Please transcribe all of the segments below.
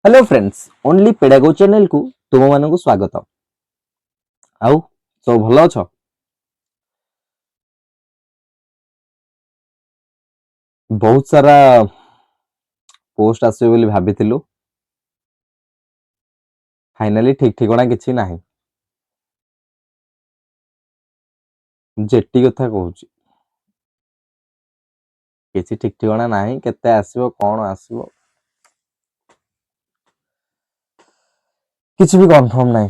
Hello friends only पेडागो channel को तुम मानक स्वागत। आउ सब भल अछ? बहुत सारा पोस्ट आसबे बोली भाबिथिलु, फाइनली ठीक ठिकଣା किछि नाही। जेटी कथा कहूची किछि ठीक ठिकଣା नाही, केते आसीबो कोन आसीबो किछि भी कंफर्म नाही।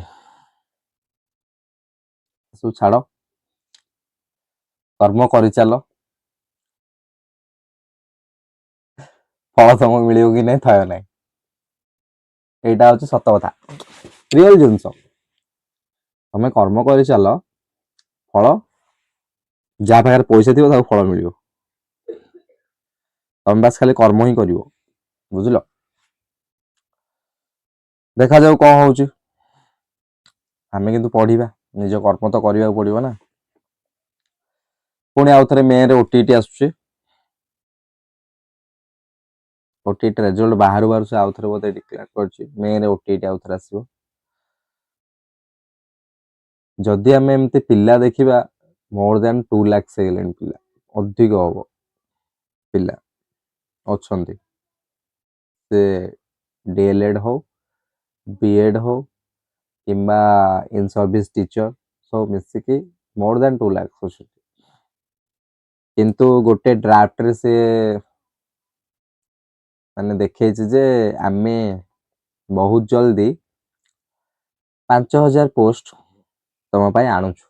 सो छाड़ो, कर्म करि चलो, फल तुमको मिलियो कि नहीं थयो नाही। एटा होची सत कथा, रियल जिंस। तमे कर्म करि चलो, फल जा पाखरे पैसा थिबो ताको फल मिलियो। तमे बास खाली कर्म ही करिवो, बुझिलो। देखा जाऊ कौन होची। आमे किंतु पढ़िबा, निज कर्म तो करिया पड़िबो ना। पुणी आउ थरे मे रे ओटीटी आसुची। ओटीटी रिजल्ट बाहर बाहर से आउ थरे बोते डिक्लेयर करची, मे रे ओटीटी आउ थरे आसीबो। जदि आमे एमती पिल्ला देखिबा, मोर देन 2 लाख से गेलेन पिल्ला, अधिक हबो पिल्ला अछंती। से डीएलएड हो, बीएड हो किंबा इन सर्विस टीचर सब मिसिकी मोर देन 2 लाख अछंती। किंतु गोटे ड्राफ्ट रे से माने देखैछि जे आमे बहुत जल्दी 5000 पोस्ट तम पाई आणुछु,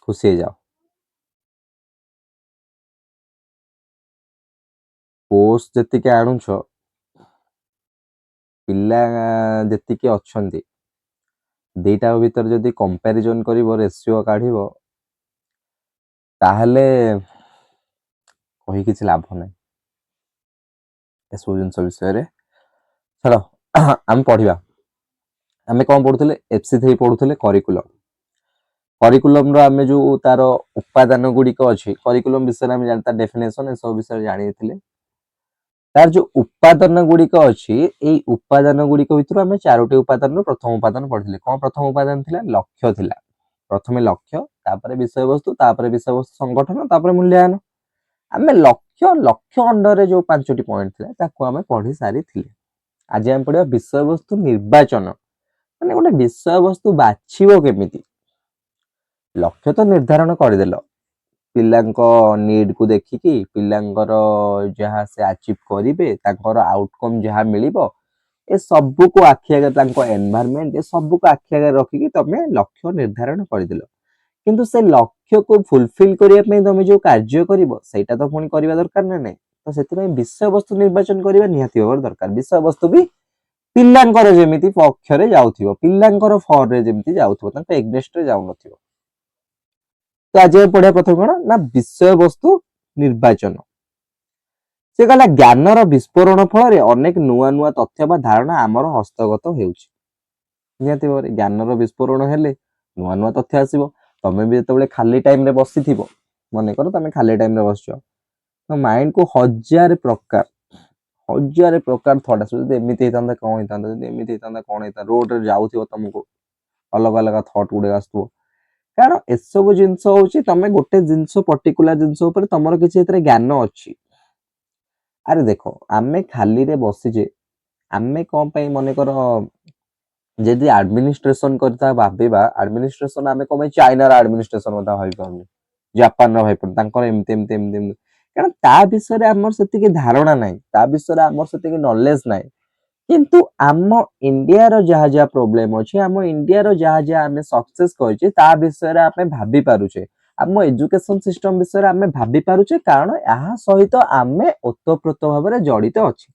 खुशी हो जाओ। पोस्ट जति के आणुछो, पिल्ला जति के अछंती, दीटा भीतर जदि कंपैरिजन करिवो, रेशियो काढिवो, ताहले कहि किछि लाभ नै। एसो जिंस विषय रे चलो हम पढ़िबा। आमे कोन पढुथले, एफसी3 पढुथले करिकुलम। करिकुलम रो आमे जो तारो उपादान गुडी को अछि, करिकुलम विषय आमे जानता डेफिनेशन ए सब विषय जानिथिले। तार जो उपादान गुडी को अछि, एई उपादान गुडी को भितर आमे चारोटी उपादान रो प्रथम उपादान पढिले। कोन प्रथम उपादान थिला? लक्ष्य थिला। प्रथमे लक्ष्य, तापरे विषय वस्तु, तापरे विषय वस्तु संगठन, तापरे मूल्यांकन। आमे लक्ष्य लक्ष्य अंडर रे जो पांचटी पॉइंट थिला ताको आमे पढि सारी थिले। आज आमे पढिबा विषय वस्तु निर्वाचन, माने गोटे विषय वस्तु बाछिबो केमिति। लक्ष्य तो निर्धारण करदेलो, पिल्लांको नीड को देखिकी, पिल्लांकर जहा से अचीव करिवे, तांकर आउटकम जहा मिलिबो, ए सब को आखि आगे, तांको एनवायरनमेंट, ए सब को आखि आगे रखिकी तमे लक्ष्य निर्धारण करदेलो। किंतु से लक्ष्य को फुलफिल करिया पई तमे जो कार्य करिवो, सेटा तो पुणी करिवा दरकार ना नै। तो सेति पई विषय वस्तु निर्वाचन करिवा निहाती होबर दरकार। विषय वस्तु भी पिल्लांकर जेमिति पक्षरे जाउथिबो, पिल्लांकर फॉर रे जेमिति जाउथिबो, तांको एग्नेस्ट रे जाउ नथिबो। तो आज पढ़िया प्रथम कोन ना, विषय वस्तु निर्वाचन। से कहला ज्ञानर विस्फोरण फल रे अनेक नुआ नुआ तथ्य बा धारणा आमर हस्तगत हेउची। निहाती भाବରେ ज्ञानर विस्फोरण हेले नुआ नुआ तथ्य आसीबो। तमे भी जेतबेले खाली टाइम रे बसिथिबो, मने करो तमे खाली टाइम रे बसछो, तो माइंड को हजार प्रकार थॉट आसो। जदि एमिति हेतांदा कोन हेतांदा, जदि एमिति हेतांदा कोन हेता, रोड रे जाउथिबो तुमको अलग अलग थॉट गुडे आसथुबो। कारण ए सब जिंस होची, तमे गोटे जिंस पर्टिकुलर जिंस ऊपर तमरो किछि एतरे ज्ञान अछि। अरे देखो, आमे खाली रे बसिजे, आमे कोन पई मने करो जदि एडमिनिस्ट्रेशन करता भाबीबा, एडमिनिस्ट्रेशन आमे कोन चाइना रा एडमिनिस्ट्रेशन होता भाबी पाउनी, जापान रा भाई पर तांकर एमते एमते एमते एमते। कारण ता विषय रे हमर सेति के धारणा नै, ता विषय रे हमर सेति के नॉलेज नै। किंतु आम इंडिया रो जहा जहा प्रॉब्लम अछि, आम इंडिया रो जहा जहा आमे सक्सेस करछि, ता विषय रे आमे भाबी पारुछे। आम एजुकेशन सिस्टम विषय रे आमे भाबी पारुछे, कारण यहाँ सहित आमे ओतप्रोत भाव रे जडित अछि।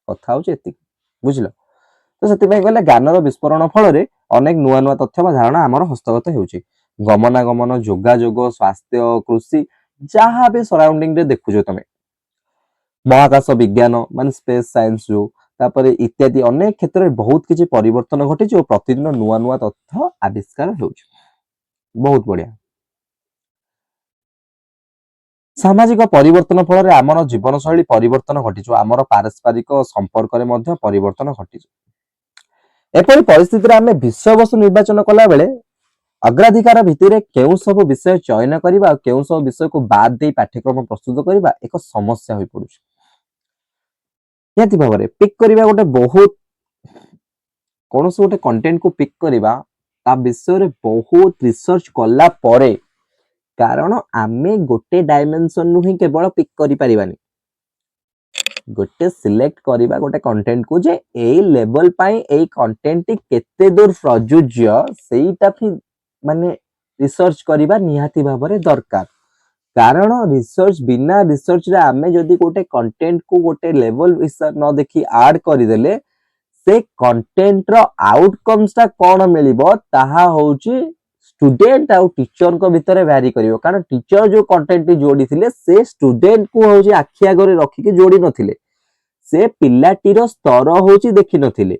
कथा होछि एति, बुझिलो। तो सेति पई कहले ज्ञानर विस्फोरण फल रे अनेक नुआ नुआ तथ्य बा धारणा आमर हस्तगत हेउछि। गमनागमन, जोगाजोग, स्वास्थ्य, कृषि, जहा भी सराउंडिंग रे देखुछो तमे, महाकाश विज्ञान मान स्पेस साइंस जो, तापरे इत्यादि अनेक क्षेत्र में बहुत किछि परिवर्तन घटिछि और प्रतिदिन नुआ नुआ तथ्य आविष्कार हेउछि। बहुत बढ़िया। ସାମାଜିକ ପରିବର୍ତ୍ତନ ଫଳରେ ଆମର ଜୀବନଶୈଳୀ ପରିବର୍ତ୍ତନ ଘଟିଯିବ, ଆମର ପାରସ୍ପରିକ ସମ୍ପର୍କରେ ମଧ୍ୟ ପରିବର୍ତ୍ତନ ଘଟିଯିବ। ଏପରି ପରିସ୍ଥିତିରେ ଆମେ ବିଷୟବସ୍ତୁ ନିର୍ବାଚନ କଲା ବେଳେ ଅଗ୍ରାଧିକାର ଭିତ୍ତିରେ କେଉଁ ସବୁ ବିଷୟ ଚୟନ କରିବା ଆଉ କେଉଁ ସବୁ ବିଷୟକୁ ବାଦ ଦେଇ ପାଠ୍ୟକ୍ରମ ପ୍ରସ୍ତୁତ କରିବା ଏକ ସମସ୍ୟା ହୋଇପଡୁଛି। ନିହାତି ଭାବରେ ପିକ୍ କରିବା ଗୋଟେ ବହୁତ, କୌଣସି ଗୋଟେ କଣ୍ଟେଣ୍ଟକୁ ପିକ୍ କରିବା ତା ବିଷୟରେ ବହୁତ ରିସର୍ଚ୍ଚ କଲା ପରେ, କାରଣ ଆମେ ଗୋଟେ ଡାଇମେନସନରୁ ହିଁ କେବଳ ପିକ୍ କରିପାରିବାନି, ଗୋଟେ ସିଲେକ୍ଟ କରିବା ଗୋଟେ କଣ୍ଟେଣ୍ଟକୁ ଯେ ଏଇ ଲେଭେଲ ପାଇଁ ଏଇ କଣ୍ଟେଣ୍ଟଟି କେତେ ଦୂର ପ୍ରଯୁଜ୍ୟ ସେଇଟା ମାନେ ରିସର୍ଚ୍ଚ କରିବା ନିହାତି ଭାବରେ ଦରକାର। କାରଣ ରିସର୍ଚ୍ଚ ବିନା ରିସର୍ଚ୍ଚରେ ଆମେ ଯଦି ଗୋଟେ କଣ୍ଟେଣ୍ଟକୁ ଗୋଟେ ଲେଭେଲ ନ ଦେଖି ଆଡ୍ କରିଦେଲେ ସେ କଣ୍ଟେଣ୍ଟର ଆଉଟକମ୍ସଟା କ'ଣ ମିଳିବ ତାହା ହଉଛି ସ୍ଟୁଡେଣ୍ଟ ଆଉ ଟିଚରଙ୍କ ଭିତରେ ଭ୍ୟାରି କରିବ। କାରଣ ଟିଚର ଯୋଉ କଣ୍ଟେଣ୍ଟଟି ଯୋଡ଼ିଥିଲେ ସେ ସ୍ଟୁଡେଣ୍ଟକୁ ହଉଛି ଆଖି ଆଗରେ ରଖିକି ଯୋଡ଼ି ନଥିଲେ, ସେ ପିଲାଟିର ସ୍ତର ହଉଛି ଦେଖିନଥିଲେ,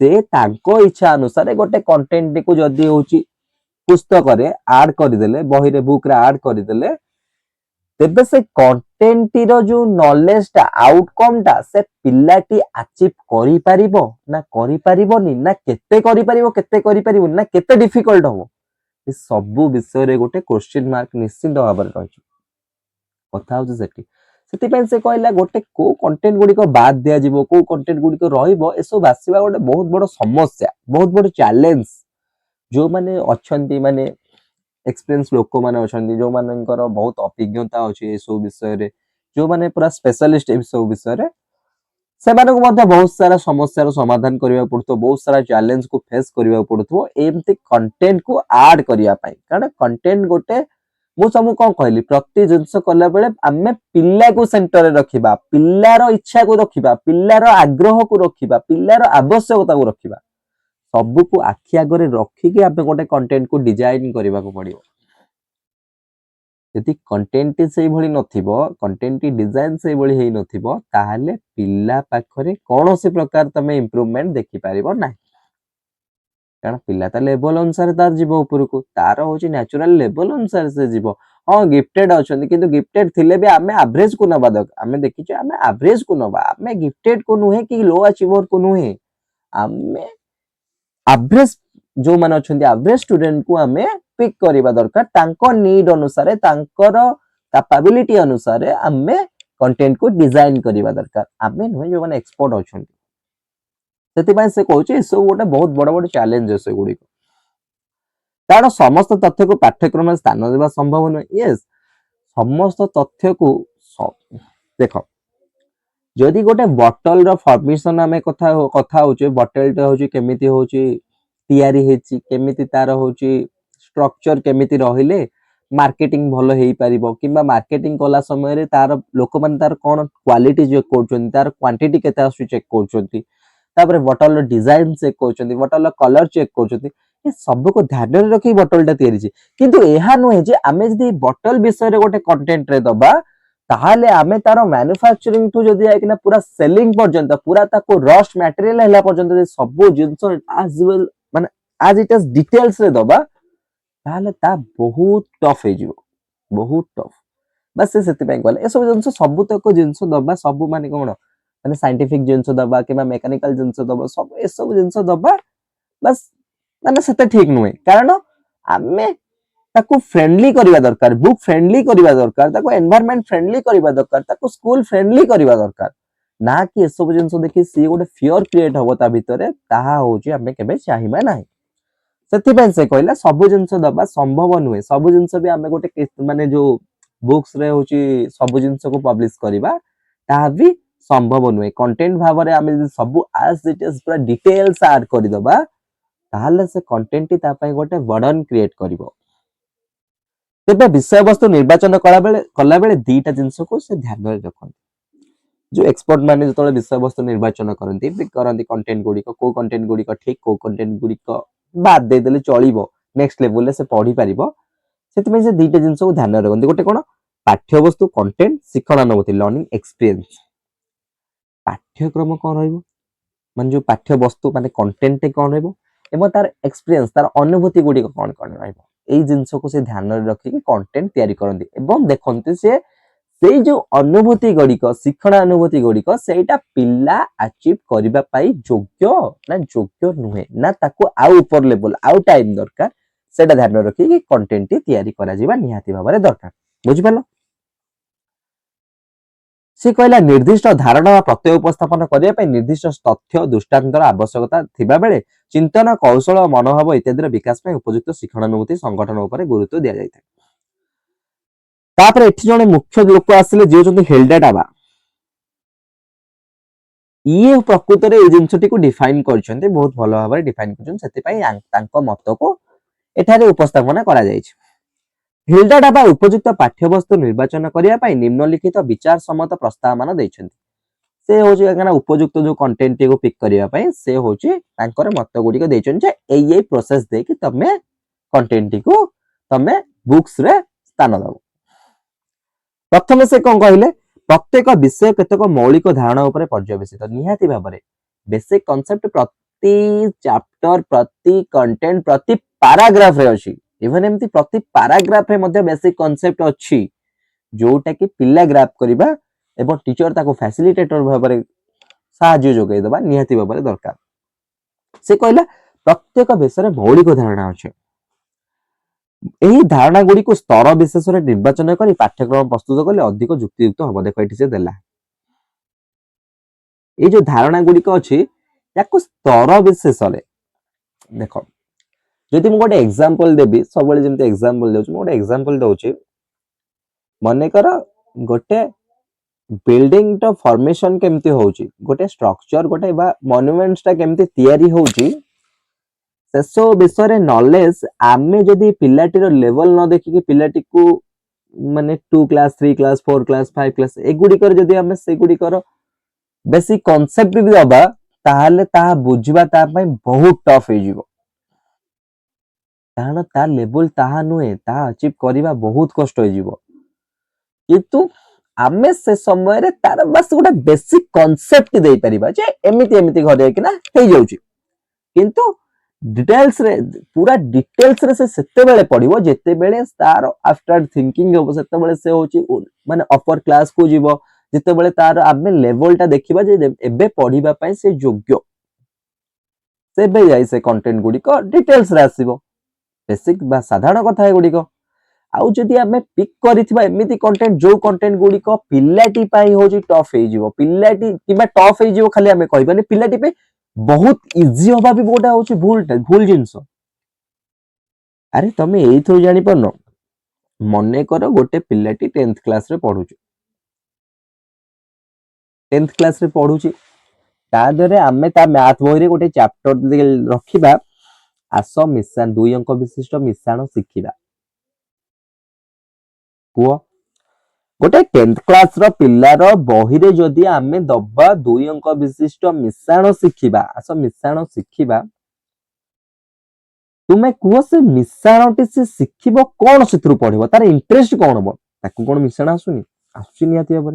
ସେ ତାଙ୍କ ଇଚ୍ଛା ଅନୁସାରେ ଗୋଟେ କଣ୍ଟେଣ୍ଟଟିକୁ ଯଦି ହଉଛି ପୁସ୍ତକରେ ଆଡ୍ କରିଦେଲେ, ବହିରେ ବୁକରେ ଆଡ୍ କରିଦେଲେ, ତେବେ ସେ କଣ୍ଟେଣ୍ଟଟିର ଯୋଉ ନଲେଜଟା ଆଉଟକମଟା ସେ ପିଲାଟି ଆଚିଭ୍ କରିପାରିବ ନା କରିପାରିବନି, ନା କେତେ କରିପାରିବ କେତେ କରିପାରିବନି, ନା କେତେ ଡିଫିକଲ୍ଟ ହବ, ଏ ସବୁ ବିଷୟରେ ଗୋଟେ କ୍ୱେଶ୍ଚିନ୍ ମାର୍କ ନିଶ୍ଚିତ ଭାବରେ ରହିଛି। କଥା ହଉଛି ସେଠି। ସେଥିପାଇଁ ସେ କହିଲା ଗୋଟେ କୋଉ କଣ୍ଟେଣ୍ଟ ଗୁଡ଼ିକ ବାଦ ଦିଆଯିବ, କୋଉ କଣ୍ଟେଣ୍ଟ ଗୁଡ଼ିକ ରହିବ, ଏସବୁ ଆସିବା ଗୋଟେ ବହୁତ ବଡ଼ ସମସ୍ୟା, ବହୁତ ବଡ଼ ଚ୍ୟାଲେଞ୍ଜ। ଯୋଉମାନେ ଅଛନ୍ତି ମାନେ ଏକ୍ସପିରିଏନ୍ସ ଲୋକମାନେ ଅଛନ୍ତି, ଯୋଉମାନଙ୍କର ବହୁତ ଅଭିଜ୍ଞତା ଅଛି ଏସବୁ ବିଷୟରେ, ଯୋଉମାନେ ପୁରା ସ୍ପେଶାଲିଷ୍ଟ ଏସବୁ ବିଷୟରେ, ସେମାନଙ୍କୁ ମଧ୍ୟ ବହୁତ ସାରା ସମସ୍ୟାର ସମାଧାନ କରିବାକୁ ପଡୁଥିବ, ବହୁତ ସାରା ଚ୍ୟାଲେଞ୍ଜକୁ ଫେସ୍ କରିବାକୁ ପଡୁଥିବ ଏମିତି କଣ୍ଟେଣ୍ଟକୁ ଆଡ୍ କରିବା ପାଇଁ। କାରଣ କଣ୍ଟେଣ୍ଟ ଗୋଟେ, ମୁଁ ତମକୁ କ'ଣ କହିଲି, ପ୍ରତି ଜିନିଷ କଲା ବେଳେ ଆମେ ପିଲାକୁ ସେଣ୍ଟରରେ ରଖିବା, ପିଲାର ଇଚ୍ଛାକୁ ରଖିବା, ପିଲାର ଆଗ୍ରହକୁ ରଖିବା, ପିଲାର ଆବଶ୍ୟକତାକୁ ରଖିବା, ସବୁକୁ ଆଖି ଆଗରେ ରଖିକି ଆମେ ଗୋଟେ କଣ୍ଟେଣ୍ଟକୁ ଡିଜାଇନ କରିବାକୁ ପଡିବ। ଯଦି କଣ୍ଟେଣ୍ଟଟି ସେଇଭଳି ନଥିବ, କଣ୍ଟେଣ୍ଟଟି ଡିଜାଇନ ସେଇଭଳି ହେଇନଥିବ, ତାହେଲେ ପିଲା ପାଖରେ କୌଣସି ପ୍ରକାର ତମେ ଇମ୍ପ୍ରୁଭମେଣ୍ଟ ଦେଖିପାରିବ ନାହିଁ। କାରଣ ପିଲା ତା ଲେଭେଲ ଅନୁସାରେ ତାର ଯିବ ଉପରକୁ, ତାର ହଉଛି ନ୍ୟାଚୁରାଲ ଲେଭେଲ ଅନୁସାରେ ସେ ଯିବ। ହଁ ଗିଫ୍ଟେଡ ଅଛନ୍ତି, କିନ୍ତୁ ଗିଫ୍ଟେଡ ଥିଲେ ବି ଆମେ ଆଭରେଜକୁ ନବା ଦରକାର। ଆମେ ଦେଖିଛୁ ଆମେ ଆଭରେଜକୁ ନବା, ଆମେ ଗିଫ୍ଟେଡକୁ ନୁହେଁ କି ଲୋ ଆଚିଭରକୁ ନୁହେଁ, ଆମେ ଆଭରେଜ ଯୋଉମାନେ ଅଛନ୍ତି ଆଭରେଜ ଷ୍ଟୁଡେଣ୍ଟକୁ ଆମେ ପିକ୍ କରିବା ଦରକାର, ତାଙ୍କ ନିଡ ଅନୁସାରେ, ତାଙ୍କର କାପାବିଲିଟି ଅନୁସାରେ ଆମେ କଣ୍ଟେଣ୍ଟକୁ ଡିଜାଇନ କରିବା ଦରକାର, ଆମେ ନୁହେଁ ଯୋଉମାନେ ଏକ୍ସପର୍ଟ ଅଛନ୍ତି। ସେଥିପାଇଁ ସେ କହୁଛି ଏସବୁ ଗୋଟେ ବହୁତ ବଡ଼ ବଡ଼ ଚ୍ୟାଲେଞ୍ଜ ସେଗୁଡ଼ିକ। କାରଣ ସମସ୍ତ ତଥ୍ୟକୁ ପାଠ୍ୟକ୍ରମରେ ସ୍ଥାନ ଦେବା ସମ୍ଭବ ନୁହେଁ। ୟେସ୍, ସମସ୍ତ ତଥ୍ୟକୁ ଦେଖ, ଯଦି ଗୋଟେ ବଟଲର ଫର୍ମେସନ ଆମେ କଥା ହଉଛେ, ବଟଲଟା ହଉଛି କେମିତି ହଉଛି ତିଆରି ହେଇଛି, କେମିତି ତାର ହଉଛି ଷ୍ଟ୍ରକ୍ଚର କେମିତି ରହିଲେ ମାର୍କେଟିଂ ଭଲ ହେଇପାରିବ, କିମ୍ବା ମାର୍କେଟିଂ କଲା ସମୟରେ ତାର ଲୋକମାନେ ତାର କ'ଣ କ୍ୱାଲିଟି ଚେକ୍ କରୁଛନ୍ତି, ତାର କ୍ୱାଣ୍ଟିଟି କେତେ ଆସୁଛି ଚେକ୍ କରୁଛନ୍ତି, ତାପରେ ବଟଲର ଡିଜାଇନ ଚେକ୍ କରୁଛନ୍ତି, ବଟଲର କଲର ଚେକ୍ କରୁଛନ୍ତି, ଏ ସବୁକୁ ଧ୍ୟାନରେ ରଖି ବଟଲଟା ତିଆରି ହେଇଛି। କିନ୍ତୁ ଏହା ନୁହେଁ ଯେ ଆମେ ଯଦି ବଟଲ ବିଷୟରେ ଗୋଟେ କଣ୍ଟେଣ୍ଟରେ ଦବା, ତାହେଲେ ଆମେ ତାର ମ୍ୟାନୁଫ୍ୟାକ୍ଚରିଂ ଠୁ ଯଦି ଯାଇକିନା ପୁରା ସେଲିଂ ପର୍ଯ୍ୟନ୍ତ, ପୁରା ତାକୁ ରଷ୍ଟ ମ୍ୟାଟେରିଆଲ ହେଲା ପର୍ଯ୍ୟନ୍ତ ସବୁ ଜିନିଷ ମାନେ ଆଜ ଇଟ୍ ଇଜ ଡିଟେଲ୍ସରେ ଦବା, ତାହେଲେ ତା ବହୁତ ଟଫ୍ ହେଇଯିବ, ବହୁତ ଟଫ୍। ବାସ୍ ସେ ସେଥିପାଇଁ କହିଲେ ଏସବୁ ଜିନିଷ, ସବୁତକ ଜିନିଷ ଦବା, ସବୁ ମାନେ କ'ଣ ମାନେ ସାଇଣ୍ଟିଫିକ ଜିନିଷ ଦବା କିମ୍ବା ମେକାନିକାଲ ଜିନିଷ ଦବା, ସବୁ ଏସବୁ ଜିନିଷ ଦବା ବାସ୍ ମାନେ ସେତେ ଠିକ ନୁହେଁ। କାରଣ ଆମେ ତାକୁ ଫ୍ରେଣ୍ଡଲି କରିବା ଦରକାର, ବୁକ୍ ଫ୍ରେଣ୍ଡଲି କରିବା ଦରକାର, ତାକୁ ଏନଭାୟରନମେଣ୍ଟ ଫ୍ରେଣ୍ଡଲି କରିବା ଦରକାର, ତାକୁ ସ୍କୁଲ ଫ୍ରେଣ୍ଡଲି କରିବା ଦରକାର, ନା କି ଏସବୁ ଜିନିଷ ଦେଖି ସିଏ ଗୋଟେ ଫିୟର କ୍ରିଏଟ ହବ ତା ଭିତରେ, ତାହା ହଉଛି ଆମେ କେବେ ଚାହିଁବା ନାହିଁ। ସେଥିପାଇଁ ସେ କହିଲା ସବୁ ଜିନିଷ ଦବା ସମ୍ଭବ ନୁହେଁ, ସବୁ ଜିନିଷ ବି ଆମେ ଗୋଟେ ମାନେ ଯୋଉ ବୁକ୍ସରେ ହଉଛି ସବୁ ଜିନିଷକୁ ପବ୍ଲିଶ କରିବା ତାହା ବି ସମ୍ଭବ ନୁହେଁ। କଣ୍ଟେଣ୍ଟ ଭାବରେ ଆମେ ଯଦି ସବୁ ଆଜ ଇଟ୍ ଇଜ ପୁରା ଡିଟେଲ୍ସ ଆଡ୍ କରିଦବା, ତାହେଲେ ସେ କଣ୍ଟେଣ୍ଟଟି ତା ପାଇଁ ଗୋଟେ ବର୍ଡନ କ୍ରିଏଟ କରିବ। ତେବେ ବିଷୟବସ୍ତୁ ନିର୍ବାଚନ କଲାବେଳେ ଦିଟା ଜିନିଷକୁ ସେ ଧ୍ୟାନରେ ରଖନ୍ତି। ଯୋଉ ଏକ୍ସପର୍ଟ ମାନେ ଯେତେବେଳେ ବିଷୟବସ୍ତୁ ନିର୍ବାଚନ କରନ୍ତି କଣ୍ଟେଣ୍ଟ ଗୁଡ଼ିକ, କୋଉ କଣ୍ଟେଣ୍ଟ ଗୁଡ଼ିକ ଠିକ, କୋଉ କଣ୍ଟେଣ୍ଟ ଗୁଡ଼ିକ ବାଦ ଦେଇଦେଲେ ଚଳିବ, ନେକ୍ସଟ ଲେଭେଲରେ ସେ ପଢିପାରିବ, ସେଥିପାଇଁ ସେ ଦିଟା ଜିନିଷକୁ ଧ୍ୟାନରେ ରଖନ୍ତି। ଗୋଟେ କ'ଣ, ପାଠ୍ୟବସ୍ତୁ କଣ୍ଟେଣ୍ଟ, ଶିକ୍ଷଣାନୁଭୂତି ଲର୍ଣ୍ଣିଂ ଏକ୍ସପିରିଏନ୍ସ। ପାଠ୍ୟକ୍ରମ କ'ଣ ରହିବ, ମାନେ ଯୋଉ ପାଠ୍ୟବସ୍ତୁ ମାନେ କଣ୍ଟେଣ୍ଟ କ'ଣ ରହିବ, ଏବଂ ତାର ଏକ୍ସପିରିଏନ୍ସ, ତାର ଅନୁଭୂତି ଗୁଡ଼ିକ କ'ଣ କ'ଣ ରହିବ, ଏଇ ଜିନିଷକୁ ସେ ଧ୍ୟାନରେ ରଖିକି କଣ୍ଟେଣ୍ଟ ତିଆରି କରନ୍ତି। ଏବଂ ଦେଖନ୍ତି ସେ ସେଇ ଯୋଉ ଅନୁଭୂତି ଗୁଡ଼ିକ ଶିକ୍ଷଣାନୁଭୂତି ଗୁଡ଼ିକ ସେଇଟା ପିଲା ଆଚିଭ୍ କରିବା ପାଇଁ ଯୋଗ୍ୟ ନା ଯୋଗ୍ୟ ନୁହେଁ ନା ତାକୁ ଆଉ ଉପର ଲେଭେଲ ଆଉ ଟାଇମ ଦରକାର ସେଇଟା ଧ୍ୟାନ ରଖିକି କଣ୍ଟେଣ୍ଟଟି ତିଆରି କରାଯିବା ନିହାତି ଭାବରେ ଦରକାର। ବୁଝିପାରିଲ? ସେ କହିଲା ନିର୍ଦ୍ଦିଷ୍ଟ ଧାରଣା ବା ପ୍ରତ୍ୟୟ ଉପସ୍ଥାପନ କରିବା ପାଇଁ ନିର୍ଦ୍ଦିଷ୍ଟ ତଥ୍ୟ ଦୃଷ୍ଟାନ୍ତର ଆବଶ୍ୟକତା ଥିବା ବେଳେ ଚିନ୍ତନ କୌଶଳ ମନୋଭାବ ଇତ୍ୟାଦିର ବିକାଶ ପାଇଁ ଉପଯୁକ୍ତ ଶିକ୍ଷଣାନୁଭୂତି ସଂଗଠନ ଉପରେ ଗୁରୁତ୍ୱ ଦିଆଯାଇଥାଏ। ତାପରେ ଏଠି ଜଣେ ମୁଖ୍ୟ ଲୋକ ଆସିଲେ ଯିଏ ହଉଛନ୍ତି ହେଲ୍ଡା ଡାବା। ଇଏ ପ୍ରକୃତରେ ଏଇ ଜିନିଷଟିକୁ ଡିଫାଇନ କରିଛନ୍ତି, ବହୁତ ଭଲ ଭାବରେ ଡିଫାଇନ କରିଛନ୍ତି, ସେଥିପାଇଁ ତାଙ୍କ ମତକୁ ଏଠାରେ ଉପସ୍ଥାପନା କରାଯାଇଛି। ହିଲ୍ଡା ଡାବା ଉପଯୁକ୍ତ ପାଠ୍ୟବସ୍ତୁ ନିର୍ବାଚନ କରିବା ପାଇଁ ନିମ୍ନଲିଖିତ ବିଚାର ସମ୍ମତ ପ୍ରସ୍ତାବ ମାନ ଦେଇଛନ୍ତି। ସେ ହଉଛି ଉପଯୁକ୍ତ ଯୋଉ କଣ୍ଟେଣ୍ଟ ଟିକୁ ପିକ୍ କରିବା ପାଇଁ ସେ ହଉଛି ତାଙ୍କର ମତ ଗୁଡିକ ଦେଇଛନ୍ତି ଯେ ଏଇ ପ୍ରୋସେସ ଦେଇକି ତମେ କଣ୍ଟେଣ୍ଟ ଟିକୁ ତମେ ବୁକ୍ସ ରେ ସ୍ଥାନ ଦବ। ପ୍ରଥମେ ସେ କଣ କହିଲେ, ପ୍ରତ୍ୟେକ ବିଷୟ କେତେକ ମୌଳିକ ଧାରଣା ଉପରେ ପର୍ଯ୍ୟବେସିତ। ନିହାତି ଭାବରେ ବେସିକ କନସେପ୍ଟ ପ୍ରତି ଚାପ୍ଟର ପ୍ରତି କଣ୍ଟେଣ୍ଟ ପ୍ରତି ପାରାଗ୍ରାଫ ରେ ଅଛି। ଇଭେନ ଏମିତି ପ୍ରତି ପାରାଗ୍ରାଫ ରେ ମଧ୍ୟ ବେସିକ କନସେପ୍ଟ ଅଛି ଯୋଉଟା କି ପିଲା ଗ୍ରାଫ କରିବା ଏବଂ ଟିଚର ତାକୁ ଫ୍ୟାସିଲିଟେଟର ଭାବରେ ସାହାଯ୍ୟ ଯୋଗାଇ ଦେବା ନିହାତି ଭାବରେ ଦରକାର। ସେ କହିଲା ପ୍ରତ୍ୟେକ ବିଷୟରେ ମୌଳିକ ଧାରଣା ଅଛି। ଏହି ଧାରଣା ଗୁଡିକୁ ସ୍ତର ବିଶେଷରେ ନିର୍ବାଚନ କରି ପାଠ୍ୟକ୍ରମ ପ୍ରସ୍ତୁତ କଲେ ଅଧିକ ଯୁକ୍ତିଯୁକ୍ତ ହବ। ଦେଖ ଏଠି ସେ ଦେଲା ଏଇ ଯୋଉ ଧାରଣା ଗୁଡିକ ଅଛି ୟାକୁ ସ୍ତର ବିଶେଷରେ ଦେଖ। ଯଦି ମୁଁ ଗୋଟେ ଏକ୍ସାମ୍ପଲ ଦେବି, ସବୁବେଳେ ଯେମିତି ଏକ୍ସାମ୍ପଲ ଦଉଛି, ମୁଁ ଗୋଟେ ଏକ୍ସାମ୍ପଲ ଦଉଛି। ମନେକର ଗୋଟେ ବିଲ୍ଡିଂ ର ଫର୍ମେସନ କେମିତି ହଉଛି, ଗୋଟେ ଷ୍ଟ୍ରକ୍ଚର ଗୋଟେ ବା ମନ୍ୟୁମେଣ୍ଟ ଟା କେମିତି ତିଆରି ହଉଛି, ସେସବୁ ବିଷୟରେ ନଲେଜ ଆମେ ଯଦି ପିଲାଟିର ଲେଭେଲ ନ ଦେଖିକି ପିଲାଟିକୁ ମାନେ 2 କ୍ଲାସ 3 କ୍ଲାସ 4 କ୍ଲାସ 5 କ୍ଲାସ ଏଗୁଡିକର ଯଦି ଆମେ ସେଗୁଡିକର ବେସିକ କନସେପ୍ଟ ବି ଦବା ତାହେଲେ ତାହା ବୁଝିବା ତା ପାଇଁ ବହୁତ ଟଫ୍ ହେଇଯିବ। କାରଣ ତା ଲେଭେଲ ତାହା ନୁହେଁ, ତାହା ଆଚିଭ୍ କରିବା ବହୁତ କଷ୍ଟ ହେଇଯିବ। କିନ୍ତୁ ଆମେ ସେ ସମୟରେ ତାର ବାସ୍ ଗୋଟେ ବେସିକ କନସେପ୍ଟ ଦେଇପାରିବା ଯେ ଏମିତି ଏମିତି ଘରେ କିନା ହେଇଯାଉଛି। କିନ୍ତୁ डिटेल्स रे पूरा डिटेल्स रे से सेतेबेले पढ़िबो जेतेबेले तार आफ्टर थिंकिंग हबो, सेतेबेले से होची माने अपर क्लास को जीवो, जेतेबेले तार आमे लेवल टा देखिबा जे एबे पढ़िबा पई से योग्य, सेबे जाई से कंटेंट गुडी को डिटेल्स रे आसीबो। बेसिक बा साधारण कथा गुडी को आउ जदि आमे पिक करिथिबा एमिति कंटेंट जो कंटेंट गुडी को पिल्लाटी पई होची टफ हे जीवो, पिल्लाटी किबा टफ हे जीवो खाली आमे कहबानी पिल्लाटी पे बहुत इजी होबा भी गोटा होची भूल जिंस। अरे तमे एइथो जानि परनो, मने करो गोटे पिल्लाटी 10th क्लास रे पढुची, 10th क्लास रे पढुची, ता दरे आमे ता मैथ बोई रे गोटे चैप्टर रखिबा आस मिशान 2 अंक विशिष्ट मिशाण शिखिबा। पुओ गोटे 10th क्लास रो पिल्लार बही रे जदि आमे दबा 2 अंक विशिष्ट मिशाण शिखिबा, आस मिशाण शिखिबा, तुमे कुह से मिशाणटी से शिखिबो कोन सेथरु पढिबो, तार इंटरेस्ट कोन हबो, ताकू कोन मिशाण आसुनी आसुची नियाती हबो,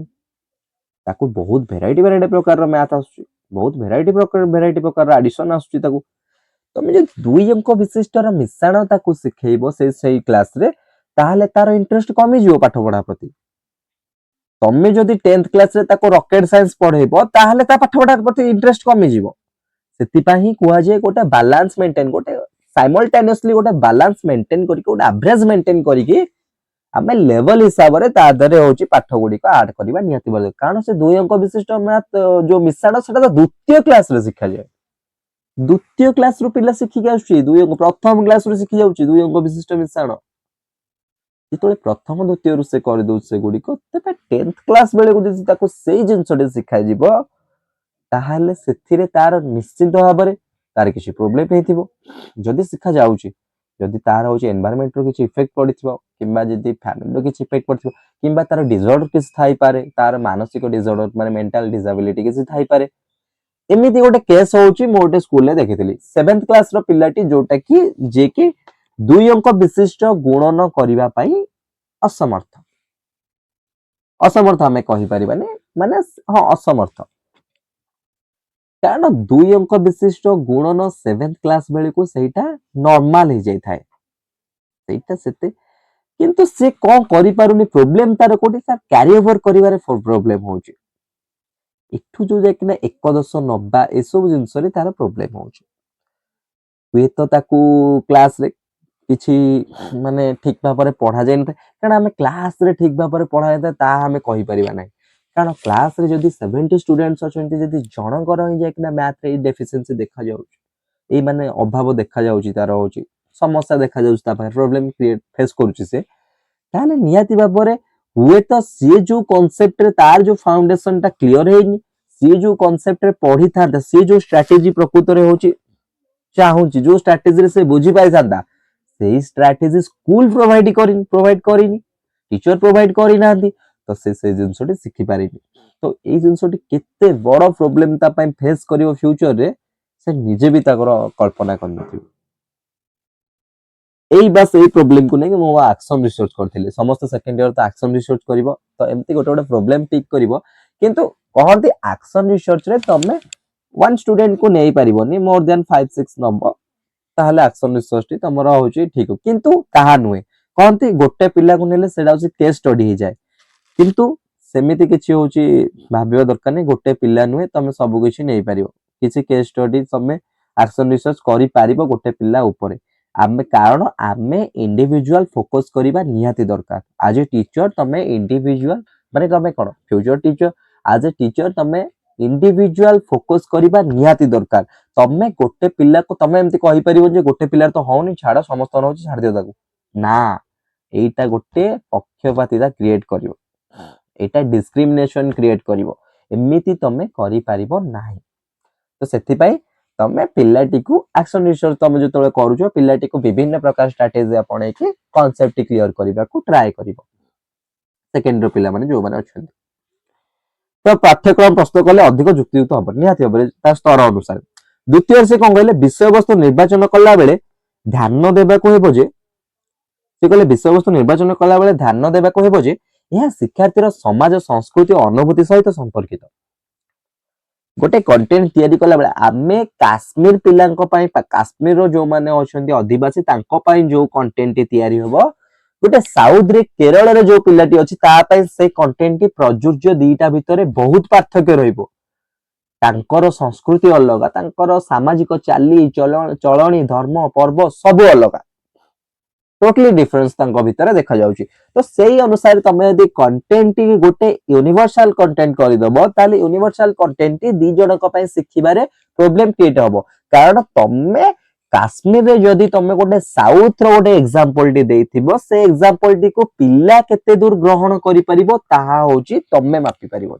ताकू बहुत वेराइटी प्रकार रो मैथ आसुची, बहुत वेराइटी प्रकार एडिशन आसुची ताकू। तमे जे 2 अंक विशिष्ट रो मिशाण ताकू शिखेइबो सेही क्लास रे, ताहले तार इंटरेस्ट कमी जिवो पाठ पढा प्रति। तमे जदि 10th क्लास रे ताको रॉकेट साइंस पढेइबो ताहले ता पाठ पढा प्रति इंटरेस्ट कमी जिवो। सेति पाही कुआ जे गोटे बैलेंस मेंटेन, गोटे साइमल्टेनियसली गोटे बैलेंस मेंटेन करिके गोटे एवरेज मेंटेन करिके आमे लेवल हिसाब रे ता दरे होची पाठ गुडी को ऐड करबा नियति बल, कारण से 2 अंक विशिष्ट मैथ जो मिशाण सेटा तो द्वितीय क्लास रे सिखा जाय, द्वितीय क्लास रो पिला सिखि के आछी 2 अंक, प्रथम क्लास रो सिखि जाउची 2 अंक विशिष्ट मिशाण। जेतले प्रथम द्वितीय रु से कर दउ से गुडी को, तबे 10th क्लास बेले को जदि ताको सेही जिंसटे सिखा जिवो ताहाले सेथिरे तार निश्चित भाबरे तार किछि प्रॉब्लम हेथिबो। जदि सिखा जाउची, जदि तार होची एनवायरनमेंट रो किछि इफेक्ट पडिथिबो, किबा जदि फैमिली रो किछि इफेक्ट पडिथिबो, किबा तार डिसऑर्डर किछि थाई पारे, तार मानसिक डिसऑर्डर माने मेंटल डिसेबिलिटी किछि थाई पारे। एमिति गोटे केस होची मो गोटे स्कूल रे देखिथिली, 7th क्लास रो पिलाटी जोटा कि जे कि 2 अंक विशिष्ट गुणन करिबा पई असमर्थ, असमर्थ हमें कहि परिबानी माने हां असमर्थ, कारण 2 अंक विशिष्ट गुणन 7th क्लास बेले को सेटा नॉर्मल हे जाय थाए, सेटा सेते କିନ୍ତୁ ସେ କଣ କରିପାରୁନି ପ୍ରୋବ୍ଲେम ତାର କୋଉଠି ତାର କ୍ୟାରି ଓଭର କରିବାରେ ପ୍ରୋବ୍ଲେମ ହଉଛି ଏଠୁ ଯୋଉ ଯାଇକିନା ଏକଦଶ ନବା ଏସବୁ ଜିନିଷରେ ତାର ପ୍ରୋବ୍ଲେମ ହଉଛି ହୁଏତ ତାକୁ କ୍ଲାସରେ କିଛି ମାନେ ଠିକ ଭାବରେ ପଢା ଯାଇନଥାଏ କାରଣ ଆମେ କ୍ଲାସରେ ଠିକ ଭାବରେ ପଢା ଯାଇଥାଏ ତାହା ଆମେ କହିପାରିବା ନାହିଁ କାରଣ କ୍ଲାସରେ ଯଦି 70 ଷ୍ଟୁଡେଣ୍ଟସ୍ ଅଛନ୍ତି ଯଦି ଜଣଙ୍କର ହିଁ ଯାଇକିନା ମ୍ୟାଥରେ ଏଇ ଡେଫିସିଏନ୍ସି ଦେଖାଯାଉଛି ଏଇ ମାନେ ଅଭାବ ଦେଖାଯାଉଛି ତାର ହଉଛି ସମସ୍ୟା ଦେଖାଯାଉଛି ତା ପାଇଁ ପ୍ରୋବ୍ଲେମ କ୍ରିଏଟ ଫେସ୍ କରୁଛି ସେ ତାହେଲେ ନିହାତି ଭାବରେ ହୁଏତ ସିଏ ଯୋଉ କନସେପ୍ଟରେ ତାର ଯୋଉ ଫାଉଣ୍ଡେସନ ଟା କ୍ଲିୟର ହେଇନି ସିଏ ଯୋଉ କନସେପ୍ଟରେ ପଢିଥାନ୍ତା ସିଏ ଯୋଉ ଷ୍ଟ୍ରାଟେଜି ପ୍ରକୃତରେ ହଉଛି ଚାହୁଁଛି ଯୋଉ ଷ୍ଟ୍ରାଟେଜିରେ ସେ ବୁଝି ପାଇଥାନ୍ତା ସେଇ ଷ୍ଟ୍ରାଟେଜି ସ୍କୁଲ ପ୍ରୋଭାଇଡ କରିନି टीचर प्रोवाइड କରିନାହାନ୍ତି ତ ସେ ଜିନିଷଟି ଶିଖି ପାରିନି ତ ଏଇ ଜିନିଷଟି କେତେ ବଡ ପ୍ରୋବ୍ଲେମ ତା ପାଇଁ ଫେସ୍ କରିବ ଫ୍ୟୁଚର ରେ ସେ ନିଜେ ବି ତାଙ୍କର କଳ୍ପନା କରିନଥିବ ଏଇ ବାସ୍ ଏଇ ପ୍ରୋବ୍ଲେମ କୁ ନେଇକି ମୁଁ ଆକ୍ସନ ରିସର୍ଚ୍ଚ କରିଥିଲି ସମସ୍ତ ସେକେଣ୍ଡ ଇୟର ତ ଆକ୍ସନ ରିସର୍ଚ୍ଚ କରିବ ତ ଏମିତି ଗୋଟେ ଗୋଟେ ପ୍ରୋବ୍ଲେମ ପିକ୍ କରିବ କିନ୍ତୁ କହନ୍ତି ଆକ୍ସନ ରିସର୍ଚ୍ଚ ରେ ତମେ वन स्टूडेंट को नहीं पारिबनी मोर देन 5-6 नंबर ताहले एक्शन रिसर्च टी तमरा होची ठीक किंतु ताहा नुहे कहंती गोटे पिला को नेले सेडा होची केस स्टडी ही जाय किंतु सेमिति किछि होची भाबिबा दरकार नै गोटे पिला नुहे तमे सब किछि नै पारिबो किछि केस स्टडी तमे एक्शन रिसर्च करि पारिबो गोटे पिला ऊपर आमे कारण आमे इंडिविजुअल फोकस करिबा निहाती दरकार आज ए टीचर तमे इंडिविजुअल माने तमे कोन फ्यूचर टीचर आज ए टीचर तमे इंडिविजुअल फोकस करिबा निहाती दरकार तमे गोटे पिला को तमे एमती कहि परिबो जे गोटे पिला तो होनी छाड़ समस्त होची छाड़ दियो ताकू ना एटा गोटे पक्षपातिता क्रिएट करिवो एटा डिस्क्रिमिनेशन क्रिएट करिवो एमिति तमे करि परिबो नाही तो सेति पई तमे पिलाटी को एक्शन रिसर्च तमे जतले करूछो पिलाटी को विभिन्न प्रकार स्ट्रेटजी आपणे कि कांसेप्ट क्लियर करिबा को ट्राई करिवो सेकेंड रो पिला माने जो माने अछन तो पाठ्यक्रम प्रस्तुत कले अधिक जुक्तियुक्त हम निहाती भाव स्तर अनुसार द्वितीय से कौन कहले विषय वस्तु निर्वाचन कला बेले ध्यान देबाको हेबो जे से कहले विषय वस्तु निर्वाचन कला बेले ध्यान देबाको हेबो जे यह शिक्षार्थीर समाज संस्कृति और अनुभूति सहित संपर्कित गोटे कंटेंट तैयारी कला बेले आमे काश्मीर पिलांको पई काश्मीर रो जो माने अछंती आदिवासी तांको पई जो कंटेंट तैयारी होबो गोटे साउथ रे केरल रे जो पिलाटी अछि ता पई से कंटेंट की प्रजुज्य दीटा भितरे बहुत पार्थक्य रहिबो तांकर संस्कृति अलग तांकर सामाजिक चाली चलणी धर्म पर्व सब अलग टोटली डिफरेंस तांको भितरे देखा जाउची तो सेही अनुसार तमे यदि कंटेंट गोटे यूनिवर्सल कंटेंट करि दबो ताले यूनिवर्सल कंटेंट दी जनक पई सिखिबारे प्रॉब्लम क्रिएट होबो कारण तमे काश्मीर रे जदि तमे गोटे साउथ रो गोटे एग्जांपल टी देथिबो से एग्जांपल टी को पिल्ला केते दूर ग्रहण करि परिबो ताहा होची तमे मापि परिबो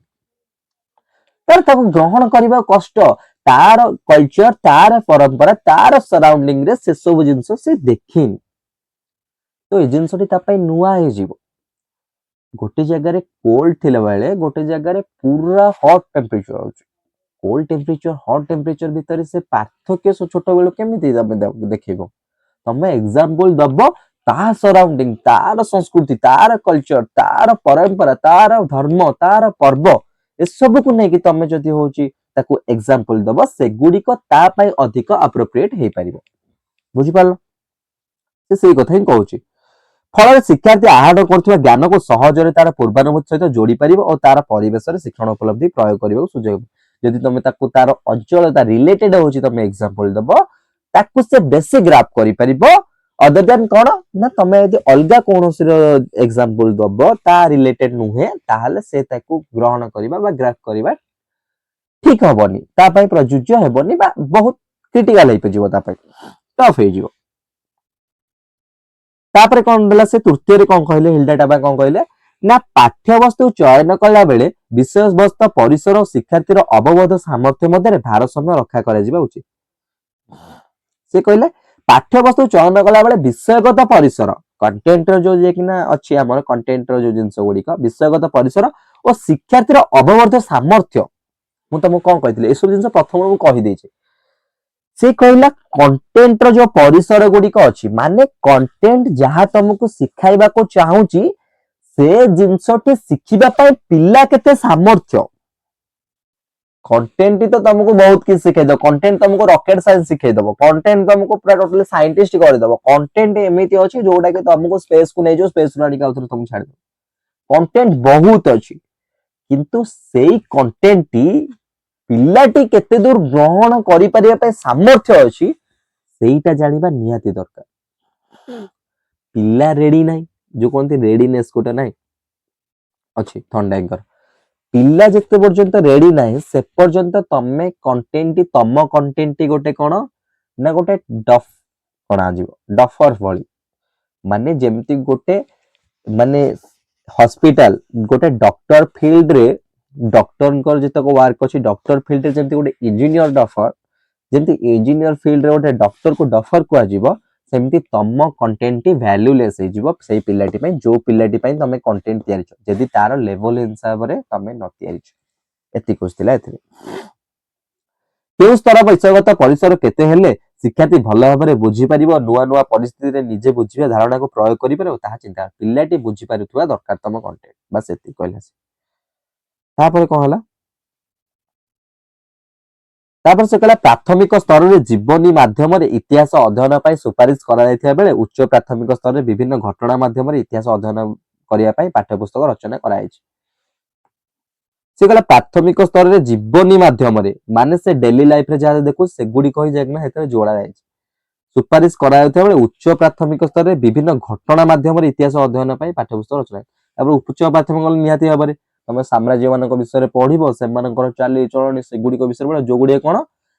तर ताको ग्रहण करिबा कष्ट तार कल्चर तार परंपरा तार सराउंडिंग रे से सब जिंस से देखिन तो ए जिंसटी ता पई नुआ हे जीवो गोटे जगह रे कोल्ड थिला बेले गोटे जगह रे पूरा हॉट टेंपरेचर होची कोल्ड टेंपरेचर हॉट टेंपरेचर भीतर से पार्थक्य सो छोट बेलो केमिति देखिबो तमे एग्जांपल दबो ता सराउंडिंग तार संस्कृति तार कल्चर तार परंपरा तार धर्म तार पर्व ए सब को नै कि तमे जदी होची ताकू एग्जांपल दबो से गुडी को ता पई अधिक एप्रोप्रिएट हे परिबो बुझि पालो से सेही कथा ही कहूची फल शिक्षार्थी आहरण करथिबा ज्ञान को सहजरे तार पूर्वानुभूति सहित जोड़ी परिबो और तार परिवेश रे शिक्षण उपलब्धि प्रयोग करिबो सुजोग जदि तमे ताकू तार अंचल ता रिलेटेड होची तमे एग्जांपल दबो ताकू से बेसिक ग्राफ करि परिबो अदर देन कोन ना तमे यदि अलगा कोनोसी रो एग्जांपल दबो ता रिलेटेड नुहे ताहाले से ताकू ग्रहण करिबा बा ग्राफ करिबा ठीक हबनी ता पई प्रयुज्य हेबनी बा बहुत क्रिटिकल हे पजिबो ता पई टफ हे जिवो तापर कोन देला से तृतीय रे कोन कहले हिलडाटा बा कोन कहले ना पाठ्य वस्तु चयन कला बेले विषय वस्तु परिसर और शिक्षार्थीर अवबोध सामर्थ्य मध्ये भारसाम्य रक्षा करा जिबा उचित से कहले पाठ्य वस्तु चयन कला बेले विषयगत परिसर कंटेंट रो जो जे किना अछि हमर कंटेंट रो जो जिंस गुडी का विषयगत परिसर और शिक्षार्थीर अवबोध सामर्थ्य मु तमो कोन कहितले एसो जिंस प्रथम मु कहि देछि से कहला कंटेंट रो जो परिसर गुडी का अछि माने कंटेंट जहा तुमको सिखाइबा को चाहूची से जिंसटी शिखिबा पई पिल्ला केते सामर्थ्य कंटेंट ही तो तुमको बहुत किसी सिखाई दो कंटेंट तुमको रॉकेट साइंस सिखाई दबो कंटेंट तुमको पूरा टोटली साइंटिस्ट कर दबो कंटेंट एमिति अछि जोटा कि तुमको स्पेस को नै जो स्पेस रो आनी आउथरे तुम छाड़ दो कंटेंट बहुत अछि किंतु सेई कंटेंट टी पिलाटी केते दूर ग्रहण करि परिया पे सामर्थ्य अछि सेईटा जानिबा निहाती दरकार पिला रेडी नाही जो कोनती रेडीनेस कोटा नाही अछि थंडांकर पिला जेते पर्यंत रेडी नाही से पर्यंत तमे कंटेंट तम कंटेंट गोटे कोन ना गोटे डफ कोना जीव डफर भली माने जेमती गोटे माने हॉस्पिटल गोटे डॉक्टर फील्ड रे डॉक्टर कर जतक वर्क अछि डॉक्टर फील्ड रे जेमती गोटे इंजीनियर डफर जेमती इंजीनियर फील्ड रे गोटे डॉक्टर को डफर को आजीव सेमती तम कंटेंट टी वैल्यूलेस हे जीव सेही पिलाटी पई जो पिलाटी पई तमे कंटेंट तयारी छ जदी तार लेवल हिसाब रे तमे न तयारी छ एति कुछथिला एथि केउ स्तर विषयगत परिसर केते हेले शिक्षार्थी भल भाबरे बुझी परिबो नुआ नुआ परिस्थिति रे निजे बुझिबा धारणा को प्रयोग करि पारे ताहा चिंता पिलाटी बुझी पारुथुवा दरकार तम कंटेंट बस एति कहला तापर कोन हला तापर से कहला प्राथमिक स्तर रे जीवनी माध्यम रे इतिहास अध्ययन पई सुपारिश करा जायथिया बेले उच्च प्राथमिक स्तर रे विभिन्न घटना माध्यम रे इतिहास अध्ययन करिया पई पाठ्यपुस्तक रचना कराइछि से कहला प्राथमिक स्तर रे जीवनी माध्यम रे माने से डेली लाइफ रे जा देखु से गुडी कहि जाकना हेते जोड़ा जायछि सुपारिश करा जायथिया बेले उच्च प्राथमिक स्तर रे विभिन्न घटना माध्यम रे इतिहास अध्ययन पई पाठ्यपुस्तक रचना तापर उच्च प्राथमिक निहाती भाबरे तमे साम्राज्य मानक विषय रे पढिबो से मानकर चाली चलणी से गुडी को विषय रे जो गुडी कोन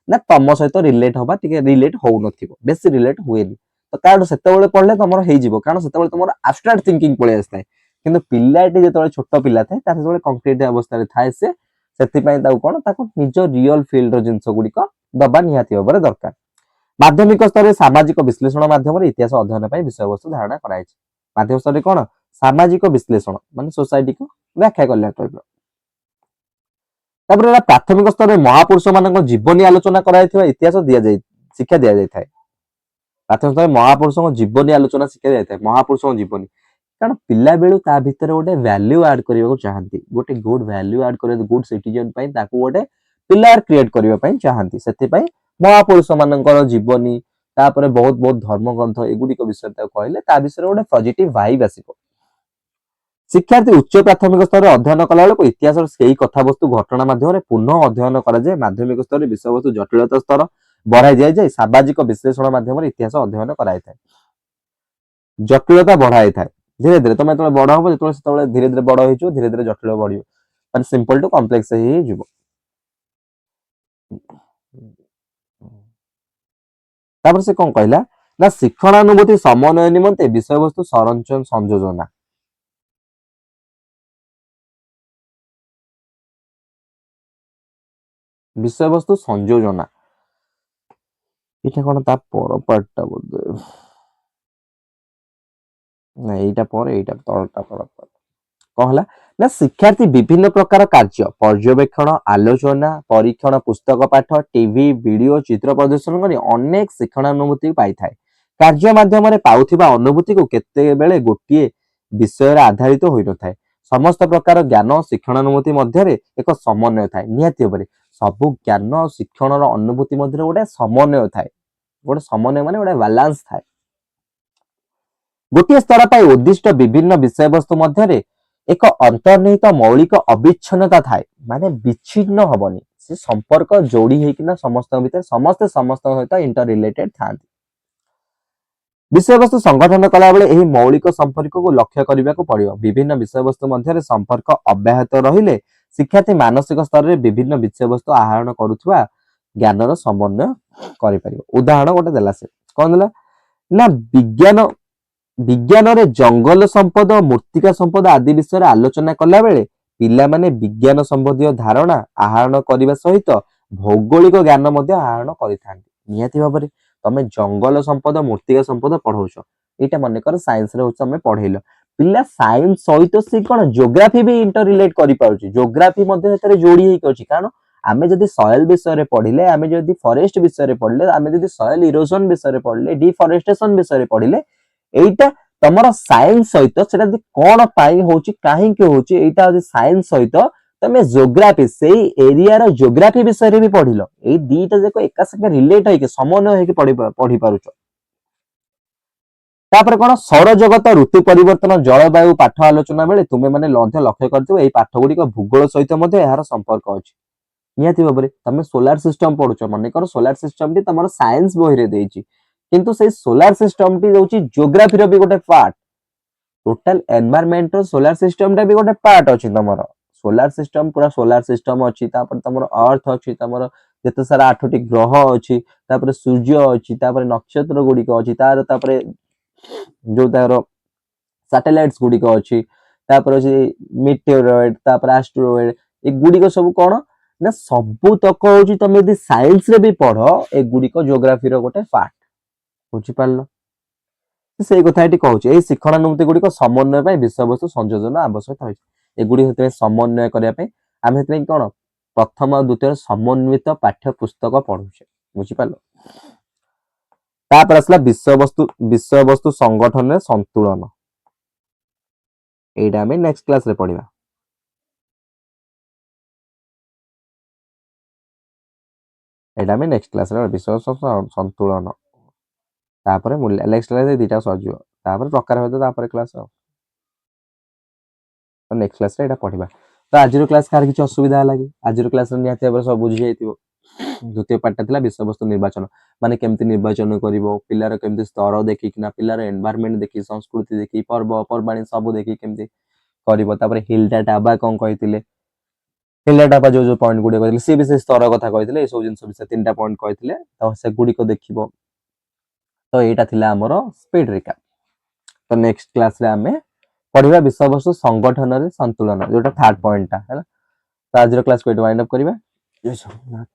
ना तम सहित रिलेट होबा टिके रिलेट हो नथिबो बेसी रिलेट हुएनी तो कारण सेते बेले पढले तमरो हेइ जिवो कारण सेते बेले तमरो एब्स्ट्रैक्ट थिंकिंग पळे आस्ताय किंतु पिल्लाटी जेते बेले छोट पिल्ला थाए तार सेते बेले कंक्रीट अवस्था रे थाए से सेति पई ताऊ कोन ताको निज रियल फील्ड रो जिंस गुडी को दबा निहाती होबरे दरकार माध्यमिक स्तर रे सामाजिक विश्लेषण माध्यम रे इतिहास अध्ययन पई विषय वस्तु धारणा कराइछ माध्यमिक स्तर रे कोन सामाजिक विश्लेषण माने सोसाइटी को व्याख्या करले टाइप तापर प्राथमिक स्तर रे महापुरुष मानक जीवनी आलोचना कराइथिबा इतिहास दिया जाय शिक्षा दिया जाय थाए प्राथमिक स्तर रे महापुरुष जीवनी आलोचना शिक्षा दिया जाय थाए महापुरुष जीवनी कारण पिला बेलु ता भितर गोटे वैल्यू ऐड करबा को चाहंती गोटे गुड वैल्यू ऐड करे गुड सिटीजन पई ताको गोटे पिलर क्रिएट करबा पई चाहंती सेति पई महापुरुष मानकर जीवनी तापर बहुत बहुत धर्म ग्रंथ एगुडी को विषय ता कहले ता विषय गोटे पॉजिटिव वाइब आसीबो शिक्षार्थी उच्च प्राथमिक स्तर अध्ययन कला बेलू इतिहास से कथा वस्तु घटना माध्यम पुनः अध्ययन कराए माध्यमिक स्तर विषय वस्तु जटिलता स्तर बढ़ाई दिया जाए सामाजिक विश्लेषण माध्यम इतिहास अध्ययन कराई जटिलता बढ़ाई था धीरे धीरे तुम जो बड़ हम जो धीरे धीरे बड़ हो धीरे धीरे जटिल बढ़ मान सिंपल टू कॉम्प्लेक्स ही जीव तापर से कौन कहला ना शिक्षणानुभूति समन्वय निमंते विषय वस्तु संरचना संयोजना विषय वस्तु संयोजना इटा कोन ता पर पार्टटा बोल ना एटा पर एटा तळटा पर कहला ना शिक्षार्थी विभिन्न प्रकार कार्य पर्यवेक्षण आलोचना परीक्षण पुस्तक पाठ टीवी वीडियो चित्र प्रदर्शन करी अनेक शिक्षणानुभूति पाई थाए कार्य माध्यम रे पाउथिबा अनुभूति को केते बेले गोटिए विषय रे आधारित होई न थाए समस्त प्रकार ज्ञान शिक्षणानुभूति मध्य रे एक समन्वय थाए निहाती भाबरे सब ज्ञान और शिक्षण रो अनुभूति मध्य रे गोटे समन्वय थाए गोटे समन्वय माने गोटे बैलेंस थाए गोटे स्तर पाई उद्दिष्ट विभिन्न विषय वस्तु मध्य रे एक अंतर्निहित मौलिक अविच्छिन्नता थाए माने विच्छिन्न हबनी से संपर्क जोड़ी हेकिना समस्त भीतर समस्त सहित इंटर रिलेटेड थांती विषय वस्तु संगठन कला बेले एही मौलिक संपर्क को लक्ष्य करबा को पड़ियो विभिन्न विषय वस्तु मध्य रे संपर्क अव्याहत रहिले शिक्षार्थी मानसिक स्तर रे विभिन्न विषय वस्तु आहरण करूथुवा ज्ञानर समन्वय करि परियो उदाहरण गोटे देला से कोन देला ना विज्ञान रे जंगल संपद मूर्तिका संपद आदि विषय आलोचना कला बेले पिला माने विज्ञान संबंधी धारणा आहरण करबा सहित भौगोलिक ज्ञान मध्ये आहरण करिथांती निहाती भाबरे तमे जंगल संपद मूर्तिका संपद पढौछ एटा माने कर साइंस रे होछ हमें पढैलो पिला साइंस सहित से कोन ज्योग्राफी भी इंटर रिलेट करि पाउची ज्योग्राफी मध्ये एतरे जोड़ी हेइ अछि कारण आमे जदि सॉइल विषय रे पढिले आमे जदि फॉरेस्ट विषय रे पढिले आमे जदि सॉइल इरोजन विषय रे पढिले डिफॉरेस्टेशन विषय रे पढिले एइटा तमरो साइंस सहित सेटा कोन पाई होची काहे के होची एइटा जदि साइंस सहित तमे जोग्राफी से एरिया रो जोग्राफी विषय भी पढ़िलो ए दीटा जाको एका संगे रिलेट होइके समन्वय होइके पढ़ी पारुछो तापर कोन सौर जगत ऋतु परिवर्तन जलवायु पाठ आलोचना बेले तुमे माने लध्य लक्ष्य करथिबो एई पाठ गुडी को भूगोल सहित मध्ये एहार संपर्क अछि निहाती भाबरे तमे सोलार सिस्टम पढुछो माने कर सोलार सिस्टम टी तमरो साइंस बही रे देइछि किंतु से सोलार सिस्टम टी होउछि ज्योग्राफी रो भी गोटे पार्ट टोटल एनवायरनमेंट रो सोलार सिस्टम टा भी गोटे पार्ट अछि तमरो सोलार सिस्टम पूरा सोलार सिस्टम अछि तापर तमरो अर्थ अछि तमरो जेते सारा आठटी ग्रह अछि तापर सूर्य अछि तापर नक्षत्र गुडी को अछि तापर जो तारो सैटेलाइट्स गुडी को अछि तापर अछि मीटेओरॉइड तापर एस्टेरॉइड ए गुडी को सब कोन ना सबु तक होची तमे यदि साइंस रे भी पढ़ो ए गुडी को ज्योग्राफी रो गोटे पार्ट बुझी पारलो सेई कथा एटी कहूची ए शिक्षणानुभूति गुडी को समन्वय पय विषय वस्तु संयोजन आवश्यक होय ए गुडी हेते समन्वय करिया पय आमे हेते कोन प्रथम और द्वितीय समन्वित पाठ्य पुस्तक पढुछे बुझी पारलो तापर असला विषय वस्तु संगठन रे संतुलन एटा हमें नेक्स्ट क्लास रे पढिबा एटा हमें नेक्स्ट क्लास रे विषय संतुलन तापर मूल्य नेक्स्ट क्लास रे दीटा सजियो तापर प्रकार होतो तापर क्लास तो नेक्स्ट क्लास रे एटा पढिबा तो आजिरो क्लास कार किछ असुविधा लागि आजिरो क्लास रे निहाती भाबरे सब बुझी जाइतिबो द्वितीय पार्ट थिला विषय वस्तु निर्वाचन माने केमति निर्वाचन करिवो पिल्लार केमति स्तर देखि किना पिल्लार एनवायरनमेंट देखि संस्कृति देखि पर्व पर्बाणी सब देखि केमति करिवो तापर हिल डाटा बा कोन कहितिले हिल डाटा बा जो पॉइंट गुडी कहितिले सी विशेष स्तर कथा कहितिले ए सब जिंस विषय तीनटा पॉइंट कहितिले तो से गुडी को देखिबो तो एटा थिला हमरो स्पीड रिकैप तो नेक्स्ट क्लास रे हमें पढ़िबा विषय वस्तु संगठन रे संतुलन जोटा थर्ड पॉइंट ता है तो आज क्लास को वाइंड अप करिबा जय जगन्नाथ।